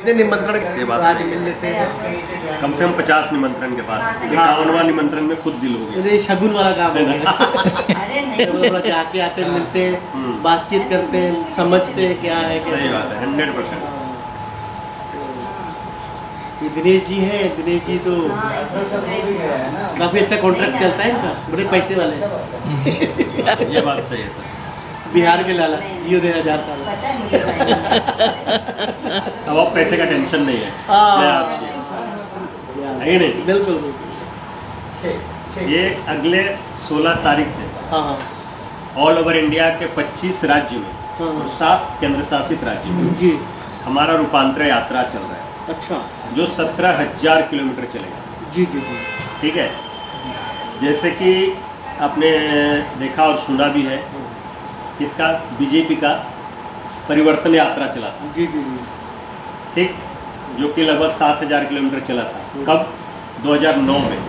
कितने निमंत्रण ये बात आज सही मिल है। लेते हैं? कम से कम 50 निमंत्रण के बाद 51वां निमंत्रण में खुद दिल हो गया। ये शगुन वाला काम है। अरे नहीं, थोड़ा जाके आते हैं, मिलते हैं, बातचीत करते हैं, समझते हैं क्या है सही कैसे। बात है, 100%। ये दिनेश जी हैं, दिनेश जी तो हाँ, ऐसे तो है। काफ़ी अच्छा कॉन्ट्रैक्ट चलता है इनका, बड़े पैसे वाले हैं। ये बात सही है सर। बिहार के लाला जियो दे 1000 साल। पता है मुझे भाई। अब आप पैसे का टेंशन नहीं है। हाँ। मैं आपसे है नहीं। बिल्कुल बिल्कुल। ये अगले 16 तारीख से हाँ हाँ ऑल ओवर इंडिया के 25 राज्य में हाँ, और हाँ 7 केंद्र शासित राज्य में जी। हमारा रूपांतर यात्रा चल रहा है, अच्छा जो 17,000 किलोमीटर चलेगा। जी जी जी। ठीक है, जैसे कि आपने देखा और सुना भी है, इसका बीजेपी का परिवर्तन यात्रा चला था। जी जी जी। ठीक, जो कि लगभग 7,000 किलोमीटर चला था। कब? 2009 में।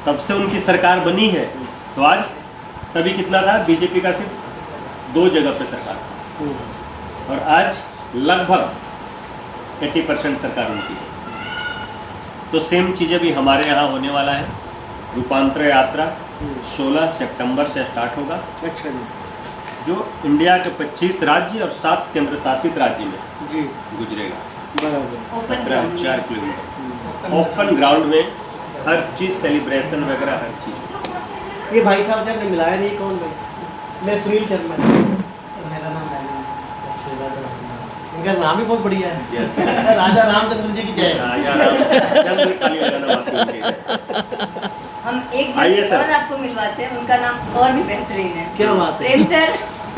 तब से उनकी सरकार बनी है। तो आज तभी कितना था? बीजेपी का सिर्फ 2 जगह पे सरकार था, और आज लगभग 80% सरकार उनकी है। तो सेम चीज़ें भी हमारे यहाँ होने वाला है। रूपांतर यात्रा 16 सितंबर से स्टार्ट होगा, अच्छा जी जो इंडिया के 25 राज्य और 7 केंद्र शासित राज्य में जी। गुजरेगा। बराबर। ओपन 17,000 किलोमीटर ओपन ग्राउंड में, हर चीज़ सेलिब्रेशन वगैरह हर चीज़। ये भाई साहब से आपने मिलाया नहीं, कौन भाई? मैं सुनील शर्मा। मेरा नाम है। इनका नाम ही बहुत बढ़िया है। यस, राजा रामचंद्र जी की जय। जल्द खाली हो जाना बाकी उनके। हम एक आइए दिन सर। और आपको मिलवाते हैं, उनका नाम और भी बेहतरीन है। क्या बात है। प्रेम सर,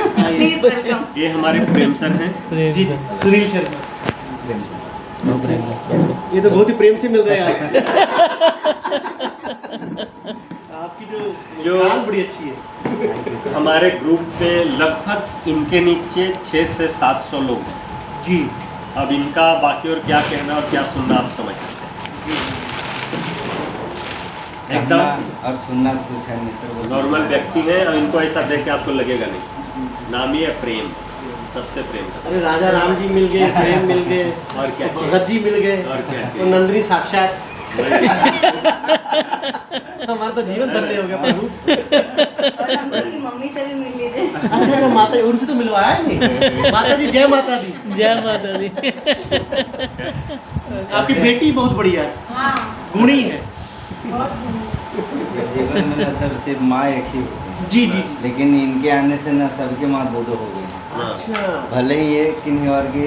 प्लीज वेलकम। ये हमारे प्रेम सर हैं। जी जी, सुनील शर्मा। ये तो बहुत ही प्रेम से मिल रहे हैं आपकी जो मुस्कान बड़ी अच्छी है। हमारे ग्रुप पे लगभग इनके नीचे 600 से 700 लोग हैं। जी अब इनका बाकी और क्या कहना और क्या सुनना आप समझ सकते हैं। एकदम और सुनना तो कुछ है नहीं सर, वो नॉर्मल व्यक्ति हैं, और इनको ऐसा देख के आपको लगेगा नहीं। नाम ही है प्रेम, सबसे प्रेम। अरे राजा राम जी मिल गए, प्रेम मिल गए, और क्या भगत जी मिल गए, और क्या और नंदिनी साक्षात। हमारा तो जीवन धन्य हो गया प्रभु। और हम सबकी मम्मी से भी मिल लीजिए। अच्छा अच्छा, माता उनसे तो मिलवाया ही नहीं। माता जी जय माता दी। जय माता दी। आपकी बेटी बहुत बढ़िया है, हाँ, गुणी है। इस जीवन में ना सर सिर्फ माँ एक ही होती है, जी जी। लेकिन इनके आने से ना सबके माँ दो दो हो गई हैं। अच्छा भले ही ये किन्हीं और की,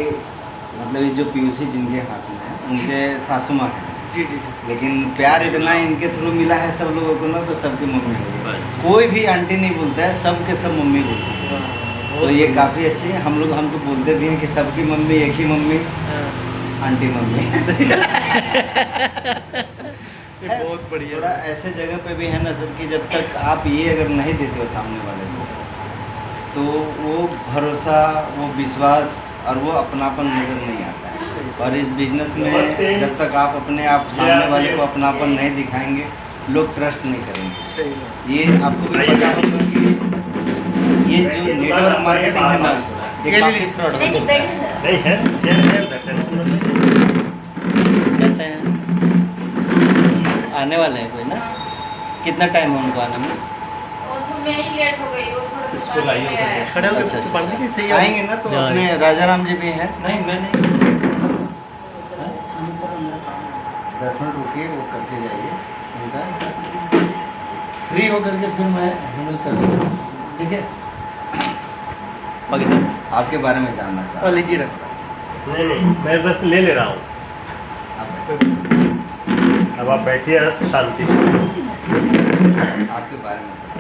मतलब ये जो पीयूसी जिनके हाथ में है उनके सासू माँ है, जी जी जी। लेकिन प्यार इतना इनके थ्रू मिला है सब लोगों को ना, तो सबकी मम्मी हो गई। बस। कोई भी आंटी नहीं बोलता है, सबके सब मम्मी बोलते हैं। तो ये काफ़ी अच्छी है। हम तो बोलते भी हैं कि सबकी मम्मी एक ही मम्मी, आंटी मम्मी। बहुत बढ़िया। थोड़ा ऐसे जगह पे भी है ना सर कि जब तक आप ये अगर नहीं देते हो सामने वाले को, तो वो भरोसा, वो विश्वास और वो अपनापन नज़र नहीं आता है। और इस बिजनेस में जब तक आप अपने आप सामने वाले को अपनापन नहीं दिखाएंगे, लोग ट्रस्ट नहीं करेंगे। सही बात। ये आपको भी पता होगा कि ये जो नेटवर्क मार्केटिंग है ना, ये काफ़ी फ्रॉड हो नहीं चुका है। बैठिए सर। नहीं है, कैसे हैं? आने वाले हैं कोई ना? कितना टाइम है उनको आने में? वो तो मैं ही लेट हो गई, वो थोड़ा इसको दुकान लाइए पे उधर आया। से। खड़े अच्छा, होकर अच्छा, पढ़ने के सही आएंगे ना, तो अपने राजा राम जी भी हैं। नहीं मैंने 10 मिनट रुकिए, वो करके जाइए उनका, फ्री होकर के फिर मैं हैंडल कर दूँगा, ठीक है? बाकी सर आपके बारे में जानना चाहता हूँ। लीजिए रख। नहीं मैं बस ले ले रहा हूँ। अब आप बैठिए शांति से। आपके बारे में सर।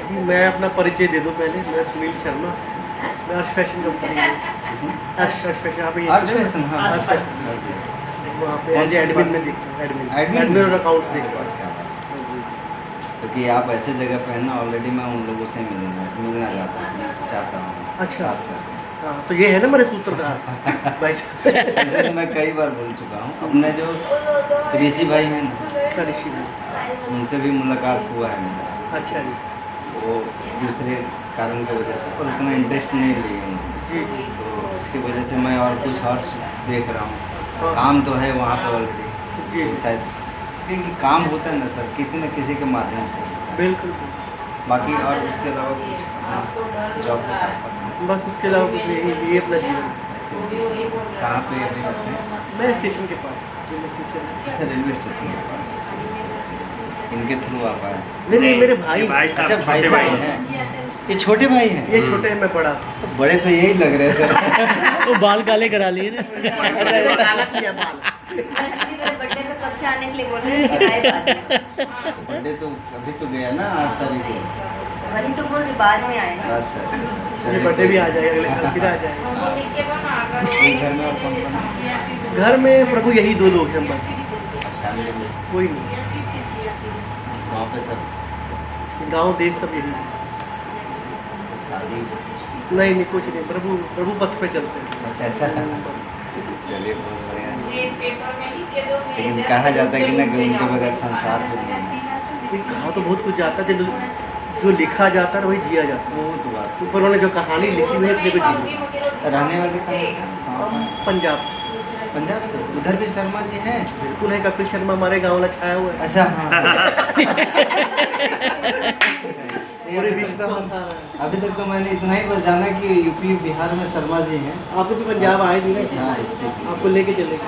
जी मैं अपना परिचय दे दूं पहले। मैं सुनील शर्मा, मैं अर्श फैशन कंपनी में, इसमें अर्श फैशन यहाँ पे अर्श फैशन, हाँ। अर्श फैशन वहाँ पे कौन एज सी एडमिन डिपार्टमेंट? में देखता हूँ। एडमिन? एडमिन और अकाउंट्स देखता हूँ। क्या बात है। क्योंकि आप ऐसे जगह पे है ना, ऑलरेडी मैं उन लोगों से मिलना चाहता हूँ। अच्छा। खास करके। हाँ तो ये है ना मेरे सूत्रधार भाई साहब। ऐसे तो मैं कई बार बोल चुका हूँ। अपने जो ऋषि भाई हैं ना, ऋषि भाई। उनसे भी मुलाकात हुआ है मेरा। अच्छा जी। वो दूसरे कारण की वजह से, पर उतना इंटरेस्ट नहीं लिए उन्होंने, जी जी। तो इसकी वजह से मैं और कुछ और देख रहा हूँ। हाँ। काम तो है वहाँ पे ऑलरेडी, जी तो शायद क्योंकि काम होता है ना सर किसी न किसी के माध्यम से, बिल्कुल। बाकी और उसके अलावा कुछ जॉब के साथ साथ बस उसके अलावा कुछ नहीं, ये अपना जीवन। कहाँ पे अभी रहते हैं? मैं स्टेशन के पास, रेलवे स्टेशन है। अच्छा रेलवे स्टेशन के पास, इनके थ्रू आप आए? नहीं नहीं, मेरे भाई। ये भाई अच्छा साहब भाई छोटे भाई साहब हैं, ये छोटे भाई हैं? ये छोटे हैं, मैं बड़ा। तो बड़े तो यही लग रहे हैं सर। वो बाल काले करा लिए ना। मैंने काला किया बाल। एक्चुअली मेरे बर्थडे पे कब से आने के लिए बोल रहे हैं, लेकिन आए बाद में। बर्थडे तो अभी तो गया ना 8 तारीख को। वही तो बोल रही, बाद में आए ना। अच्छा अच्छा अच्छा, मेरे बर्थडे भी आ जाएगा अगले साल, फिर आ जाएगा। कोई घर में और कौन कौन है? घर में प्रभु यही 2 लोग हैं बस, फैमिली में कोई नहीं। वहाँ पे सब गांव देश सब यही है। शादी? नहीं नहीं, कुछ नहीं, प्रभु प्रभु पथ पे चलते हैं। अच्छा ऐसा है। चलिए बहुत बढ़िया। ये पेपर में लिख के दो, लेकिन कहा जाता है कि ना कि उनके बगैर संसार को नहीं है। ये कहा तो बहुत कुछ जाता है, जो लिखा जाता है वही जिया जाता वो तो बात है। ऊपर उन्होंने जो कहानी लिखी हुई है अपने को जी। है। रहने वाले कहाँ से? हम पंजाब से। पंजाब से? उधर भी शर्मा जी हैं? बिल्कुल है, कपिल शर्मा हमारे गाँव वाला छाया हुआ है। अच्छा हाँ। पूरे विश्व का हंसा रहा है। अभी तक तो मैंने इतना ही बस जाना कि यूपी बिहार में शर्मा जी हैं। आपको भी पंजाब आए भी ना, हाँ इसके आपको लेके चलेंगे।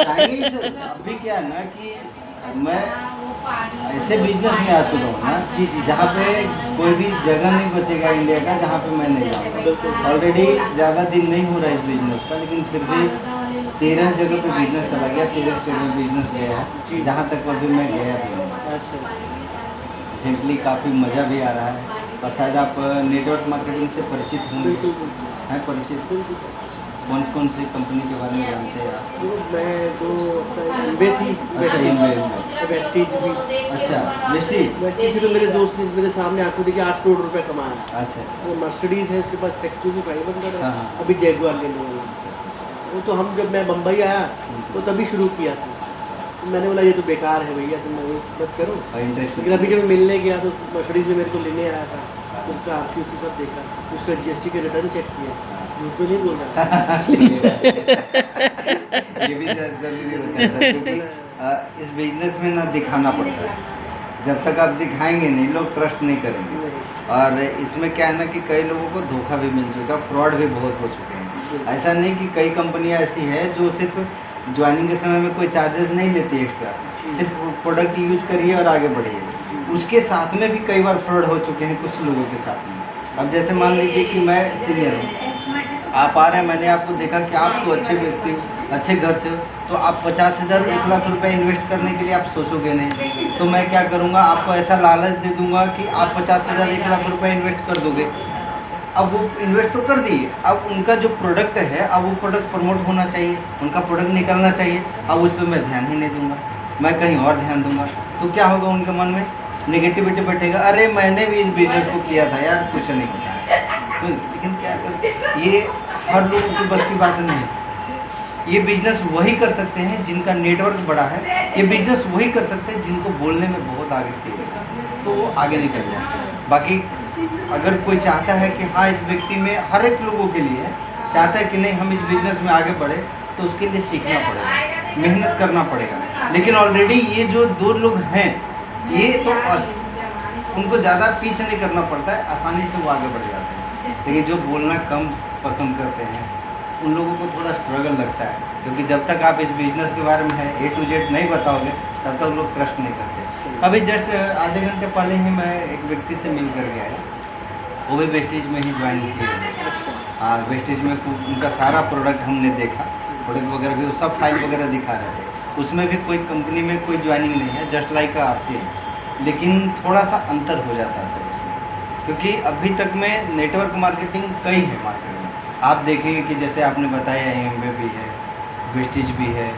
चाहिए सर। अभी क्या है ना कि मैं ऐसे बिजनेस में आ चुका हूँ ना जी जी, जहाँ पे कोई भी जगह नहीं बचेगा इंडिया का जहाँ पे मैं नहीं जाऊँगा। ऑलरेडी ज़्यादा दिन नहीं हो रहा है इस बिजनेस का, लेकिन फिर भी 13 जगह पे बिजनेस चला गया, 13 स्टेट में बिजनेस गया है, जहाँ तक अभी मैं गया भी हूँ। अच्छा, सिंपली काफ़ी मज़ा भी आ रहा है। और शायद आप नेटवर्क मार्केटिंग से परिचित होंगे, बिल्कुल हैं परिचित? कौन सी कंपनी के बारे में जानते हैं आप? मैं तो एमबे थी, अच्छा इनवेस्ट। वेस्टीज भी। अच्छा वेस्टीज। वेस्टीज से तो मेरे दोस्त ने मेरे सामने आंखों देखिए 8 करोड़ रुपए कमाया। अच्छा अच्छा वो मर्सिडीज है, उसके पास एक्सक्लूसिव प्राइस बन रहा हाँ, है, हाँ। अभी जैगुआर ले लूँगा। अच्छा, अच्छा, वो तो हम जब मैं बम्बई आया तो तभी शुरू किया था। तो मैंने बोला ये तो बेकार है भैया, तुम मत करो। और इंटरेस्ट लेकिन अभी जब मैं मिलने गया तो मर्सिडीज में मेरे को लेने आया था, तो उसका RC सब देखा, उसका GST के रिटर्न चेक किया, झूठ तो नहीं बोल रहा। ये भी जल्दी नहीं होता है सर, क्योंकि इस बिजनेस में ना दिखाना पड़ता है। जब तक आप दिखाएंगे नहीं लोग ट्रस्ट नहीं करेंगे। और इसमें क्या है ना कि कई लोगों को धोखा भी मिल चुका, फ्रॉड भी बहुत हो चुके हैं। ऐसा नहीं कि कई कंपनियां ऐसी है जो सिर्फ ज्वाइनिंग के समय में कोई चार्जेस नहीं लेती एक्स्ट्रा, सिर्फ प्रोडक्ट यूज करिए और आगे बढ़िए। उसके साथ में भी कई बार फ्रॉड हो चुके हैं कुछ लोगों के साथ में। अब जैसे मान लीजिए कि मैं सीनियर हूँ, आप आ रहे हैं, मैंने आपको देखा कि आप तो अच्छे व्यक्ति हो, अच्छे घर से हो, तो आप 50,000 1 लाख रुपए इन्वेस्ट करने के लिए आप सोचोगे नहीं। तो मैं क्या करूँगा, आपको ऐसा लालच दे दूंगा कि आप 50,000 1 लाख रुपए इन्वेस्ट कर दोगे। अब वो इन्वेस्ट तो कर दिए, अब उनका जो प्रोडक्ट है अब वो प्रोडक्ट प्रमोट होना चाहिए, उनका प्रोडक्ट निकलना चाहिए। अब उस पर मैं ध्यान ही नहीं दूंगा, मैं कहीं और ध्यान दूंगा। तो क्या होगा, उनके मन में नेगेटिविटी बैठेगा, अरे मैंने भी इस बिजनेस को किया था यार, कुछ नहीं होता। तो लेकिन क्या सर, ये हर लोगों की बस की बात नहीं है। ये बिजनेस वही कर सकते हैं जिनका नेटवर्क बड़ा है, ये बिजनेस वही कर सकते हैं जिनको बोलने में बहुत आगे तेज है, तो वो आगे निकल जाए। बाकी अगर कोई चाहता है कि हाँ इस व्यक्ति में हर एक लोगों के लिए चाहता है कि नहीं हम इस बिजनेस में आगे बढ़े, तो उसके लिए सीखना पड़ेगा, मेहनत करना पड़ेगा। लेकिन ऑलरेडी ये जो 2 लोग हैं ये तो उनको ज़्यादा पीछे नहीं करना पड़ता है, आसानी से वो आगे बढ़ जाते हैं। लेकिन जो बोलना कम पसंद करते हैं उन लोगों को थोड़ा स्ट्रगल लगता है, क्योंकि जब तक आप इस बिजनेस के बारे में है A to Z नहीं बताओगे तब तक लोग ट्रस्ट नहीं करते। अभी जस्ट आधे घंटे पहले ही मैं एक व्यक्ति से मिल कर गया, वो भी वेस्टेज में ही ज्वाइन किए। हाँ वेस्टेज में उनका सारा प्रोडक्ट हमने देखा, प्रोडक्ट वगैरह भी वो सब फाइल वगैरह दिखा रहे थे। उसमें भी कोई कंपनी में कोई ज्वाइनिंग नहीं है, जस्ट लाइक RC, लेकिन थोड़ा सा अंतर हो जाता है सर उसमें, क्योंकि अभी तक में नेटवर्क मार्केटिंग कई है मार्केट में। आप देखेंगे कि जैसे आपने बताया एमवे भी है, वेस्टेज भी है,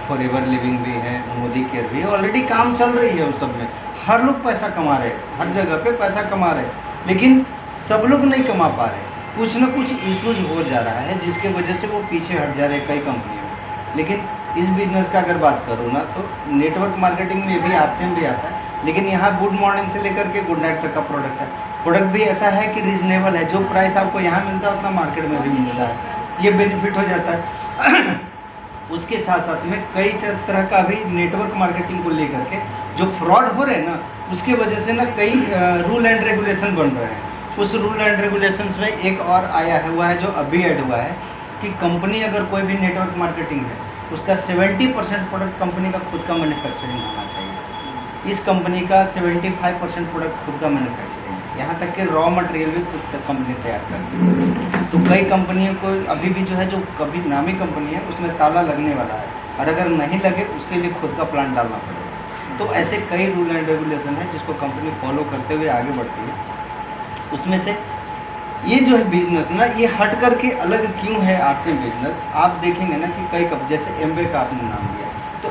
फॉरएवर लिविंग भी है, मोदी केयर भी है, ऑलरेडी काम चल रही है उस सब में। हर लोग पैसा कमा रहे हैं, हर जगह पे पैसा कमा रहे हैं, लेकिन सब लोग नहीं कमा पा रहे। कुछ ना कुछ इश्यूज हो जा रहा है जिसके वजह से वो पीछे हट जा रहे हैं कई कंपनियों में। लेकिन इस बिजनेस का अगर बात करूँ ना, तो नेटवर्क मार्केटिंग में भी RCM भी आता है, लेकिन यहाँ गुड मॉर्निंग से लेकर के गुड नाइट तक का प्रोडक्ट है। प्रोडक्ट भी ऐसा है कि रीजनेबल है, जो प्राइस आपको यहाँ मिलता है उतना मार्केट में भी मिलता है। ये बेनिफिट हो जाता है। उसके साथ साथ में कई तरह का भी नेटवर्क मार्केटिंग को लेकर के जो फ्रॉड हो रहे हैं ना, उसके वजह से ना कई रूल एंड रेगुलेशन बन रहे हैं। उस रूल एंड रेगुलेशंस में एक और आया है, हुआ है जो अभी ऐड हुआ है कि कंपनी अगर कोई भी नेटवर्क मार्केटिंग है, उसका 70% प्रोडक्ट कंपनी का खुद का मैन्युफैक्चरिंग होना चाहिए। इस कंपनी का 75% प्रोडक्ट खुद का मैन्युफैक्चरिंग है, यहाँ तक कि रॉ मटेरियल भी खुद का कंपनी तैयार करती है। तो कई कंपनियों को अभी भी जो है, जो कभी नामी कंपनी है, उसमें ताला लगने वाला है, और अगर नहीं लगे उसके लिए खुद का प्लान डालना पड़ेगा। तो ऐसे कई रूल एंड रेगुलेशन है जिसको कंपनी फॉलो करते हुए आगे बढ़ती है। उसमें से ये जो है बिजनेस ना, ये हट करके अलग क्यों है आरसी बिजनेस, आप देखेंगे ना कि कई जैसे एमवे का आपने नाम लिया, तो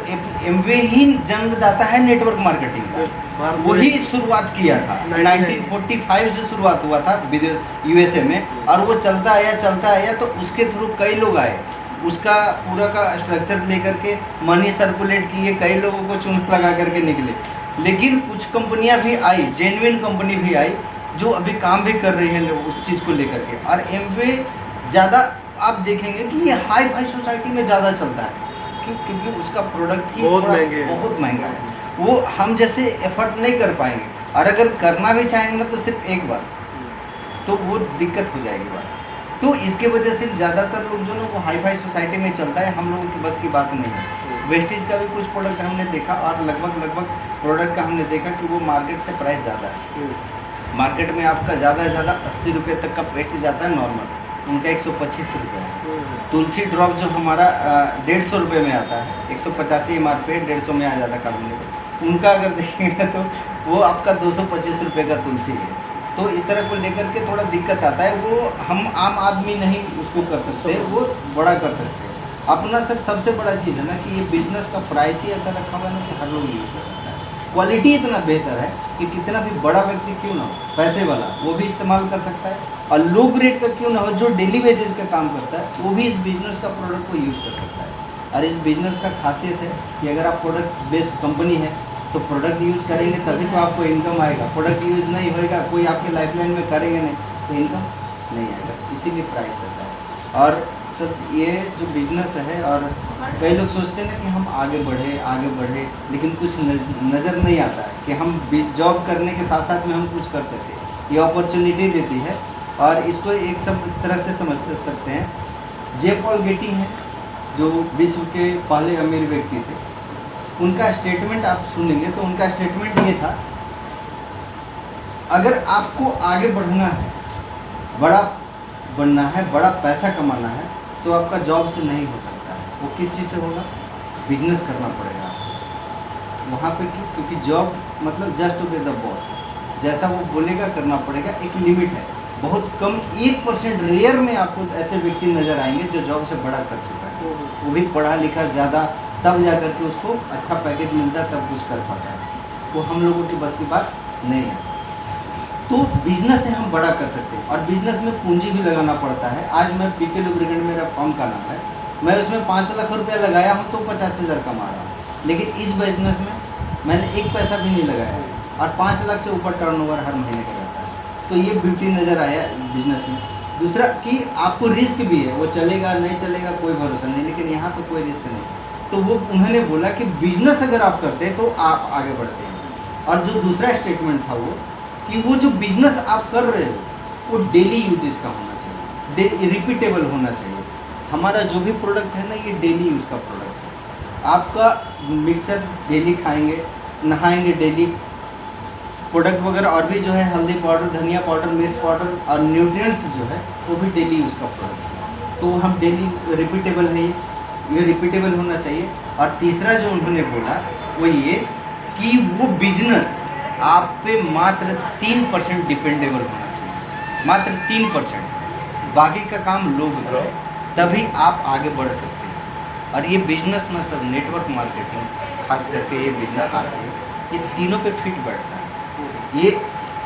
एमवे ही जन्मदाता है नेटवर्क मार्केटिंग का। वही शुरुआत किया था, 1945 से शुरुआत हुआ था यूएसए में, और वो चलता आया तो उसके थ्रू कई लोग आए, उसका पूरा का स्ट्रक्चर लेकर के मनी सर्कुलेट किए, कई लोगों को चुन लगा करके निकले। लेकिन कुछ कंपनियां भी आई, जेन्युइन कंपनी भी आई, जो अभी काम भी कर रही है उस चीज़ को लेकर के। और एमवे ज़्यादा आप देखेंगे कि ये हाई फाई सोसाइटी में ज़्यादा चलता है, क्योंकि उसका प्रोडक्ट ही बहुत महंगा है। वो हम जैसे एफर्ट नहीं कर पाएंगे, और अगर करना भी चाहेंगे ना तो सिर्फ एक बार, तो वो दिक्कत हो जाएगी बात। तो इसके वजह से ज़्यादातर लोग जो ना वो हाई फाई सोसाइटी में चलता है, हम लोगों की बस की बात नहीं है। वेस्टेज का भी कुछ प्रोडक्ट हमने देखा, और लगभग प्रोडक्ट का हमने देखा कि वो मार्केट से प्राइस ज़्यादा है। मार्केट में आपका ज़्यादा से ज़्यादा 80 रुपये तक का वेस्टेज जाता है नॉर्मल, उनका 125 रुपये है। तुलसी ड्रॉप जो हमारा 150 रुपये में आता है, 185 MRP 150 में आ जाता है कार्बोनेट, उनका अगर देखेंगे तो वो आपका 225 रुपये का तुलसी है। तो इस तरह को लेकर के थोड़ा दिक्कत आता है, वो हम आम आदमी नहीं उसको कर सकते, वो बड़ा कर सकते हैं अपना। सर सबसे बड़ा चीज़ है ना कि ये बिजनेस का प्राइस ही ऐसा रखा हुआ है ना कि हर लोग यूज़ कर सकता है। क्वालिटी इतना बेहतर है कि कितना भी बड़ा व्यक्ति क्यों ना हो, पैसे वाला, वो भी इस्तेमाल कर सकता है, और लो ग्रेड का क्यों ना हो, जो डेली वेजेस का काम करता है, वो भी इस बिजनेस का प्रोडक्ट को यूज़ कर सकता है। और इस बिजनेस का खासियत है कि अगर आप प्रोडक्ट बेस्ड कंपनी है तो प्रोडक्ट यूज़ करेंगे तभी तो आपको इनकम आएगा। प्रोडक्ट यूज़ नहीं होएगा, कोई आपके लाइफलाइन में करेंगे नहीं तो इनकम नहीं आएगा, इसीलिए प्राइस ऐसा है। और सर ये जो बिजनेस है, और कई लोग सोचते हैं ना कि हम आगे बढ़े, लेकिन कुछ नज़र नहीं आता है कि हम जॉब करने के साथ साथ में हम कुछ कर सकें। ये अपॉर्चुनिटी देती है, और इसको एक सब तरह से समझ सकते हैं। जे पॉल गेटी हैं जो विश्व के पहले अमीर व्यक्ति थे, उनका स्टेटमेंट आप सुनेंगे तो उनका स्टेटमेंट ये था, अगर आपको आगे बढ़ना है, बड़ा बनना है, बड़ा पैसा कमाना है, तो आपका जॉब से नहीं हो सकता है। वो किस चीज़ से होगा? बिजनेस करना पड़ेगा वहाँ पे, क्योंकि जॉब मतलब जस्ट ओबे द बॉस, जैसा वो बोलेगा करना पड़ेगा। एक लिमिट है, बहुत कम 1% रेयर में आपको ऐसे व्यक्ति नज़र आएंगे जो जॉब से बड़ा कर चुका है, वो भी पढ़ा लिखा ज़्यादा, तब जा कर के उसको अच्छा पैकेज मिलता है, तब कुछ कर पाता है। वो हम लोगों की बस की बात नहीं है। तो बिजनेस से हम बड़ा कर सकते हैं, और बिजनेस में पूंजी भी लगाना पड़ता है। आज मैं पीके लुब्रिकेंट मेरा फर्म का नाम है, मैं उसमें 5 लाख रुपया लगाया हूँ तो 50,000 कमा रहा हूँ, लेकिन इस बिजनेस में मैंने एक पैसा भी नहीं लगाया, और 5 लाख से ऊपर टर्नओवर हर महीने का जाता है। तो ये ब्यूटी नज़र आया बिजनेस में। दूसरा कि आपको रिस्क भी है, वो चलेगा नहीं चलेगा कोई भरोसा नहीं, लेकिन यहाँ पर कोई रिस्क नहीं। तो वो उन्होंने बोला कि बिजनेस अगर आप करते हैं तो आप आगे बढ़ते हैं। और जो दूसरा स्टेटमेंट था वो कि वो जो बिजनेस आप कर रहे हो वो डेली यूजेस का होना चाहिए, रिपीटेबल होना चाहिए। हमारा जो भी प्रोडक्ट है ना, ये डेली यूज़ का प्रोडक्ट है। आपका मिक्सर डेली खाएंगे, नहाएंगे डेली, प्रोडक्ट वगैरह और भी जो है हल्दी पाउडर, धनिया पाउडर, मिर्च पाउडर और न्यूट्रिएंट्स जो है वो भी डेली यूज़ का प्रोडक्ट है। तो हम डेली रिपीटेबल है, ये रिपीटेबल होना चाहिए। और तीसरा जो उन्होंने बोला वो ये कि वो बिजनेस आप पे मात्र 3% डिपेंडेबल होना चाहिए, मात्र 3%। बाकी का काम लोग करें, तभी आप आगे बढ़ सकते हैं। और ये बिजनेस ना सर, नेटवर्क मार्केटिंग खास करके ये बिजनेस आज ये तीनों पे फिट बैठता है। ये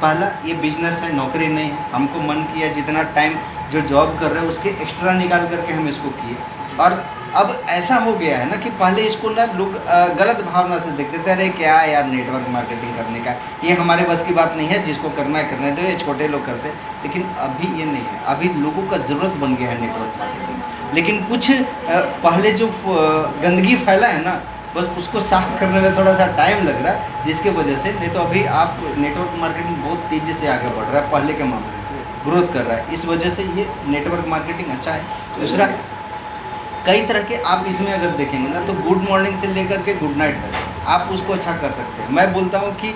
पहला, ये बिजनेस है, नौकरी नहीं है। हमको मन किया जितना टाइम जो जॉब कर रहे हैं उसके एक्स्ट्रा निकाल करके हम इसको किए। और अब ऐसा हो गया है ना कि पहले इसको ना लोग गलत भावना से देखते थे, अरे क्या है यार नेटवर्क मार्केटिंग करने का, ये हमारे बस की बात नहीं है, जिसको करना है करने दो, ये छोटे लोग करते हैं। लेकिन अभी ये नहीं है, अभी लोगों का ज़रूरत बन गया है नेटवर्क मार्केटिंग। लेकिन कुछ पहले जो गंदगी फैला है ना, बस उसको साफ करने में थोड़ा सा टाइम लग रहा है, जिसके वजह से नहीं तो अभी आप नेटवर्क मार्केटिंग बहुत तेज़ी से आगे बढ़ रहा है, पहले के मामले में ग्रोथ कर रहा है। इस वजह से ये नेटवर्क मार्केटिंग अच्छा है। दूसरा, कई तरह के आप इसमें अगर देखेंगे ना तो गुड मॉर्निंग से लेकर के गुड नाइट तक आप उसको अच्छा कर सकते हैं। मैं बोलता हूँ कि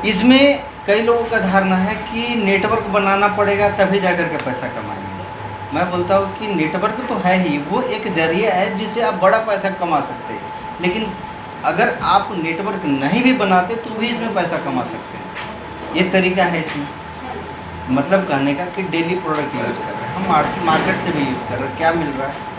इसमें कई लोगों का धारणा है कि नेटवर्क बनाना पड़ेगा तभी जाकर के पैसा कमाएंगे। मैं बोलता हूँ कि नेटवर्क तो है ही, वो एक जरिया है जिससे आप बड़ा पैसा कमा सकते हैं। लेकिन अगर आप नेटवर्क नहीं भी बनाते तो भी इसमें पैसा कमा सकते हैं। ये तरीका है इसमें, मतलब कहने का कि डेली प्रोडक्ट यूज कर रहे हैं हम, मार्केट से भी यूज कर रहे हैं, क्या मिल रहा है।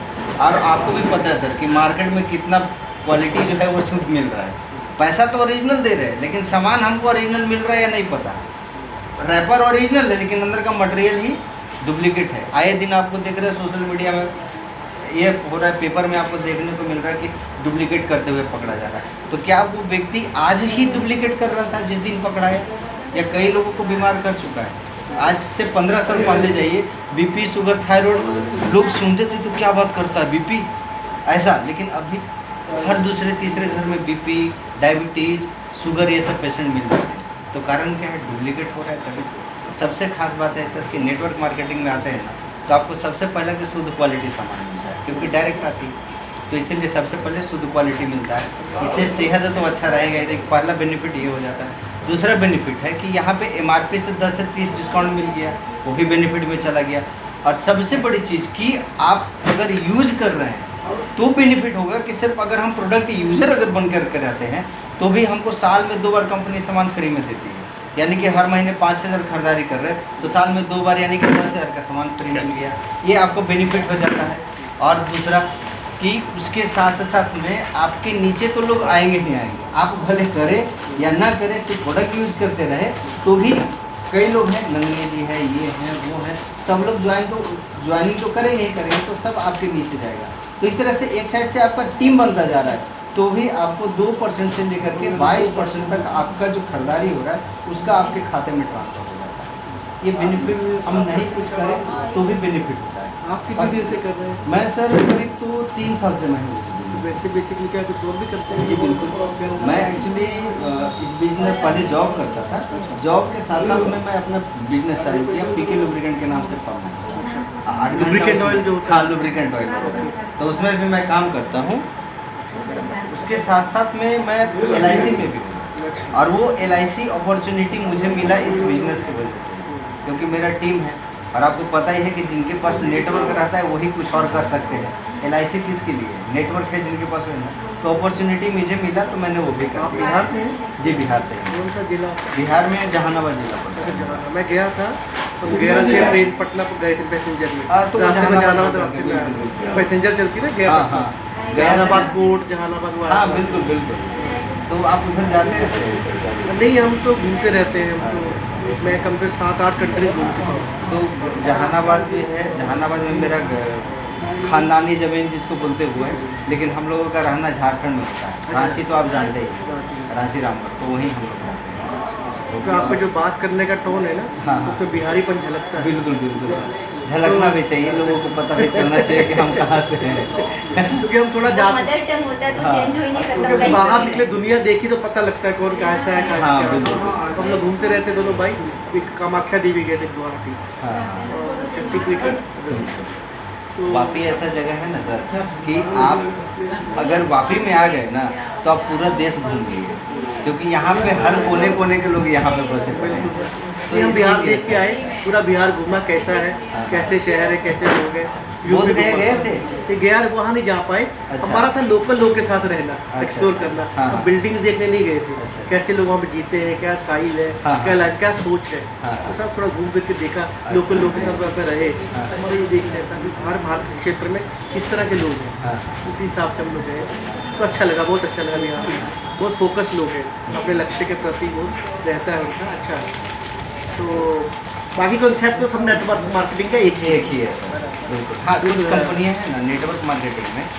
और आपको भी पता है सर कि मार्केट में कितना क्वालिटी जो है वो शुद्ध मिल रहा है। पैसा तो ओरिजिनल दे रहे हैं लेकिन सामान हमको ओरिजिनल मिल रहा है या नहीं पता। रैपर ओरिजिनल है लेकिन अंदर का मटेरियल ही डुप्लीकेट है। आए दिन आपको देख रहे हैं सोशल मीडिया में ये हो रहा है, पेपर में आपको देखने को मिल रहा है कि डुप्लीकेट करते हुए पकड़ा जा रहा है। तो क्या वो व्यक्ति आज ही डुप्लीकेट कर रहा था जिस दिन पकड़ा है, या कई लोगों को बीमार कर चुका है? आज से 15 साल पहले जाइए, बीपी, शुगर, थायराइड लोग सुनते थे तो क्या बात करता है बीपी ऐसा, लेकिन अभी हर दूसरे तीसरे घर में बीपी, डायबिटीज़, शुगर ये सब पेशेंट मिल जाते हैं। तो कारण क्या है? डुप्लीकेट हो रहा है तभी। सबसे खास बात है सर कि नेटवर्क मार्केटिंग में आते हैं ना तो आपको सबसे पहले कि शुद्ध क्वालिटी सामान मिलता है, क्योंकि डायरेक्ट आती है, तो इसीलिए सबसे पहले शुद्ध क्वालिटी मिलता है। इससे सेहत तो अच्छा रहेगा, ये पहला बेनिफिट ये हो जाता है। दूसरा बेनिफिट है कि यहाँ पे एमआरपी से 10 से 30 डिस्काउंट मिल गया, वो भी बेनिफिट में चला गया। और सबसे बड़ी चीज़ कि आप अगर यूज कर रहे हैं तो बेनिफिट होगा कि सिर्फ अगर हम प्रोडक्ट यूज़र अगर बन कर रहते हैं तो भी हमको साल में 2 बार कंपनी सामान फ्री में देती है। यानी कि हर महीने 5,000 खरीदारी कर रहे हैं तो साल में 2 बार यानी कि 10,000 का सामान फ्री मिल गया, ये आपको बेनिफिट हो जाता है। और दूसरा कि उसके साथ साथ में आपके नीचे तो लोग आएंगे नहीं आएंगे, आप भले करें या ना करें, सिर्फ प्रोडक्ट यूज़ करते रहे तो भी कई लोग हैं, नंदनी जी है, ये हैं, वो हैं, सब लोग ज्वाइनिंग तो करेंगे ही करेंगे, तो सब आपके नीचे जाएगा। तो इस तरह से एक साइड से आपका टीम बनता जा रहा है, तो भी आपको 2% से लेकर के 22% तक आपका जो खरीदारी हो रहा है उसका आपके खाते में ट्रांसफर हो जाता है। ये बेनिफिट हम नहीं कुछ करें तो भी बेनिफिट होता है। आप किसी दिन से कर रहे हैं? मैं सर करीब तो 3 साल से मैं हूँ। वैसे बेसिकली क्या कुछ और भी करते हैं? जी बिल्कुल, मैं एक्चुअली इस बिजनेस पहले जॉब करता था, जॉब के साथ साथ में मैं अपना बिजनेस चालू किया, पीके लुब्रिकेंट के नाम से फर्म है। लुब्रिकेंट ऑयल जो हाँ, लुब्रिकेंट ऑयल, तो उसमें भी मैं काम करता हूँ। उसके साथ साथ में मैं LIC में भी हूँ, और वो LIC अपॉर्चुनिटी मुझे मिला इस बिजनेस की वजह से, क्योंकि मेरा टीम है और आपको पता ही है कि जिनके पास नेटवर्क रहता है वही कुछ और कर सकते हैं। LIC किसके लिए? नेटवर्क है जिनके पास है, तो अपॉर्चुनिटी मुझे मिला तो मैंने वो भी आप कर। बिहार से हैं? जी बिहार से। कौन सा जिला? बिहार में जहानाबाद जिला पड़ता है। जहानाबाद। मैं गया था तो गया से ट्रेन पटना पर गए थे पैसेंजर में, तो रास्ते में जहानाबाद जहानाबाद रास्ते बिल्कुल, में बिल्कुल। पैसेंजर चलती ना गया हाँ हाँ, जहानाबाद कोर्ट, जहानाबाद वाला। हाँ बिल्कुल बिल्कुल। तो आप उधर जाते रहते हैं? नहीं, हम तो घूमते रहते हैं, हम तो मैं कम से 7-8 कंट्री घूम चुका हूँ। तो जहानाबाद भी है, जहानाबाद में मेरा खानदानी ज़मीन जिसको बोलते हुए, लेकिन हम लोगों का रहना झारखंड में होता है। रांची तो आप जानते ही, रांची रामगढ़, तो वहीं हम लोग रहते हैं। तो आपका जो बात करने का टोन है ना, हाँ। उसमें बिहारीपन झलकता है। बिल्कुल बिल्कुल, झलकना भी चाहिए, लोगों को पता भी चलना चाहिए कि हम कहाँ से हैं। क्योंकि हम थोड़ा जाते मदर टंग होता है तो हाँ। चेंज हो ही नहीं सकता क्योंकि कहीं बाहर पे। निकले दुनिया देखी तो पता लगता है कौन कैसा है, कैसा हाँ, क्या है। बिल्कुल। तो हम लोग घूमते रहते दोनों भाई, एक कामाख्या देवी गए थे गुवाहाटी हाँ, और शक्तिपीठ। तो वापी ऐसा जगह है ना सर कि आप अगर वापी में आ गए ना तो आप पूरा देश घूम लिए, क्योंकि यहाँ पे हर कोने कोने के लोग यहाँ पे बसे पड़े हैं। तो हम बिहार इसीलिए- देख के आए, पूरा बिहार घूमा, कैसा है, हाँ। कैसे शहर है, कैसे लोग हैं। बोध गया गए थे? तो गया, वहाँ नहीं जा पाए। अच्छा। हमारा था लोकल लोग के साथ रहना, एक्सप्लोर अच्छा। करना। हाँ, हम हाँ। बिल्डिंग देखने नहीं गए थे, अच्छा। कैसे लोग वहाँ पे जीते हैं, क्या स्टाइल है, हाँ, क्या हाँ। लाइफ, क्या सोच है, हाँ, तो हाँ। सब थोड़ा घूम फिर के देखा, लोकल लोग के साथ वहाँ पे रहे। हाँ। हमारा ये देखना था कि हर भारत क्षेत्र में किस तरह के लोग हैं, हाँ, उसी हिसाब से हम लोग गए। तो अच्छा लगा, बहुत अच्छा लगा। यहाँ पे बहुत फोकस लोग हैं, अपने लक्ष्य के प्रति बहुत रहता है उनका, अच्छा है। तो बाकी कॉन्सेप्ट तो सब नेटवर्क मार्केटिंग का एक एक ही है सर, बिल्कुल। हाँ, कुछ कंपनियां हैं ना नेटवर्क मार्केटिंग में,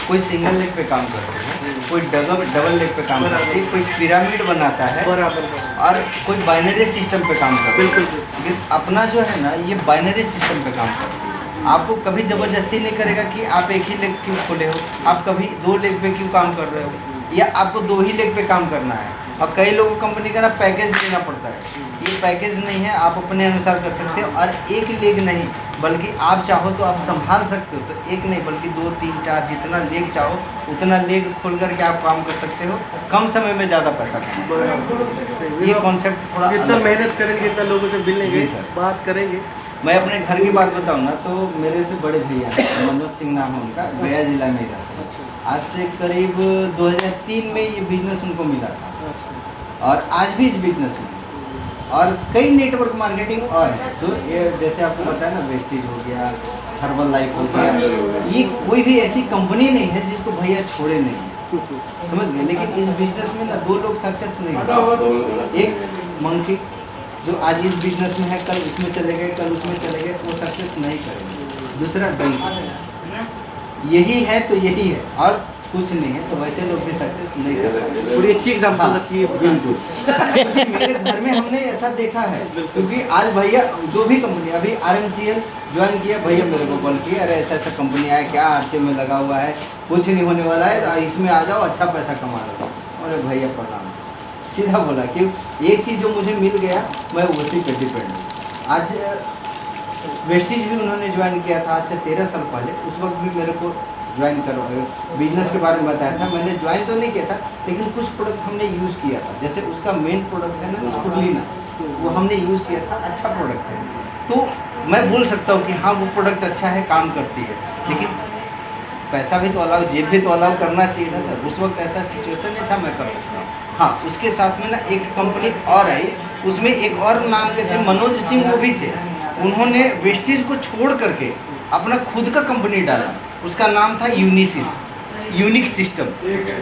कोई सिंगल लेग पे काम करते हैं, कोई डबल लेग पे काम करती है, कोई पिरामिड बनाता है, बराबर और कोई बाइनरी सिस्टम पे काम करता है। बिल्कुल लेकिन अपना जो है ना ये बाइनरी सिस्टम पे काम करती है। आपको कभी ज़बरदस्ती नहीं करेगा कि आप एक ही लेग क्यों खोले हो, आप कभी 2 लेग पे क्यों काम कर रहे हो, या आपको 2 ही लेग पे काम करना है। और कई लोगों को कंपनी का ना पैकेज देना पड़ता है, ये पैकेज नहीं है, आप अपने अनुसार कर सकते हो। और एक लेग नहीं, बल्कि आप चाहो तो आप संभाल सकते हो, तो एक नहीं बल्कि 2, 3, 4 जितना लेग चाहो उतना लेग खोल करके आप काम कर सकते हो, कम समय में ज़्यादा पैसा कमा। ये कॉन्सेप्ट थोड़ा जितना अलग है। मेहनत करेंगे जितना लोगों से मिलेंगे, जी सर। बात करेंगे। मैं अपने घर की बात बताऊँ ना, तो मेरे से बड़े भैया हैं, मनोज सिंह नाम है उनका, गया जिला में ही रहते हैं। आज से करीब 2003 में ये बिजनेस उनको मिला था, और आज भी इस बिजनेस में, और कई नेटवर्क मार्केटिंग और है। तो ये जैसे आपको बताया ना, वेस्टेज हो गया, हर्बल लाइफ हो गया, ये कोई भी ऐसी कंपनी नहीं है जिसको भैया छोड़े नहीं है, समझ गए। लेकिन इस बिजनेस में ना 2 लोग सक्सेस नहीं हुए। एक मंकी जो आज इस बिजनेस में है, कल इसमें चले गए, कल उसमें चले गए, वो सक्सेस नहीं करेंगे। दूसरा डंकी, यही है तो यही है और कुछ नहीं है, तो वैसे लोग भी सक्सेस नहीं कर रहे। पूरी अच्छी एग्जाम्पल हाँ, रखी है। बिल्कुल। मेरे घर में हमने ऐसा देखा है, क्योंकि आज भैया जो भी कंपनी, अभी RMCL ज्वाइन किया, भैया मेरे को कॉल किया, अरे ऐसा ऐसा कंपनी आया, क्या RC में लगा हुआ है, कुछ नहीं होने वाला है, तो इसमें आ जाओ, अच्छा पैसा कमा लो। अरे भैया प्रणाम, सीधा बोला कि एक चीज़ जो मुझे मिल गया मैं उसी पे डिपेंड हूँ। आज वेस्टेज भी उन्होंने ज्वाइन किया था, आज से 13 साल पहले, उस वक्त भी मेरे को ज्वाइन करो बिजनेस के बारे में बताया था। मैंने ज्वाइन तो नहीं किया था, लेकिन कुछ प्रोडक्ट हमने यूज़ किया था। जैसे उसका मेन प्रोडक्ट है ना स्पुरलिना, वो हमने यूज़ किया था, अच्छा प्रोडक्ट है। तो मैं बोल सकता हूँ कि हाँ वो प्रोडक्ट अच्छा है, काम करती है, लेकिन पैसा भी तो अलाउ, जेब भी तो अलाउ करना चाहिए ना सर। उस वक्त ऐसा सिचुएशन नहीं था, मैं कर सकता हूँ। हाँ, उसके साथ में ना एक कंपनी और आई, उसमें एक और नाम के थे, मनोज सिंह, वो भी थे। उन्होंने वेस्टेज को छोड़ करके अपना खुद का कंपनी डाला, उसका नाम था यूनिक सिस्टम।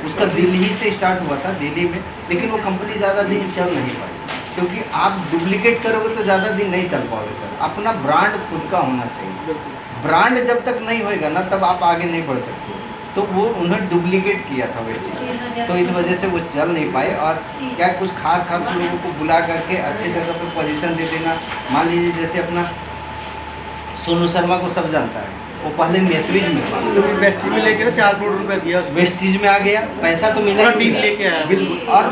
उसका दिल्ली से स्टार्ट हुआ था, दिल्ली में, लेकिन वो कंपनी ज़्यादा दिन चल नहीं पाई, क्योंकि आप डुप्लीकेट करोगे तो ज़्यादा दिन नहीं चल पाओगे सर। अपना ब्रांड खुद का होना चाहिए। ब्रांड जब तक नहीं होएगा ना, तब आप आगे नहीं बढ़ सकते। तो वो उन्होंने डुप्लीकेट किया था वेस्टेज, तो इस वजह से वो चल नहीं पाए। और क्या कुछ खास लोगों को बुला करके अच्छे जगह पर पोजीशन दे देना। मान लीजिए जैसे अपना सोनू शर्मा को सब जानता है, वो पहले नेस्विज में था, वेस्टेज में लेके ना 4 करोड़ रुपए दिया, वेस्टेज में आ गया, पैसा तो मिला, पूरा टीम लेके आया। बिल्कुल। और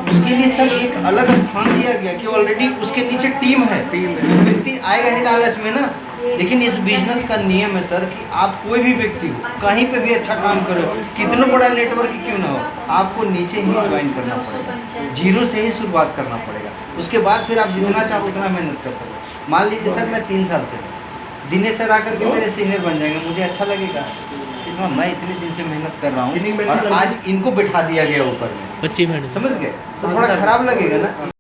उसके लिए सर एक अलग स्थान दिया गया कि ऑलरेडी उसके नीचे टीम है। व्यक्ति आएगा ही लालच में ना। लेकिन इस बिजनेस का नियम है सर कि आप कोई भी व्यक्ति हो, कहीं पे भी अच्छा काम करो, कितना बड़ा नेटवर्क क्यों ना हो, आपको नीचे ही ज्वाइन करना पड़ेगा, जीरो से ही शुरुआत करना पड़ेगा। उसके बाद फिर आप जितना चाहो उतना मेहनत कर सको। मान लीजिए सर मैं 3 साल से हूँ, दिनेश सर आकर के मेरे सीनियर बन जाएंगे, मुझे अच्छा लगेगा। इसमें मैं इतने दिन से मेहनत कर रहा हूँ और आज इनको बिठा दिया गया ऊपर में, समझ गए, तो थोड़ा खराब लगेगा ना।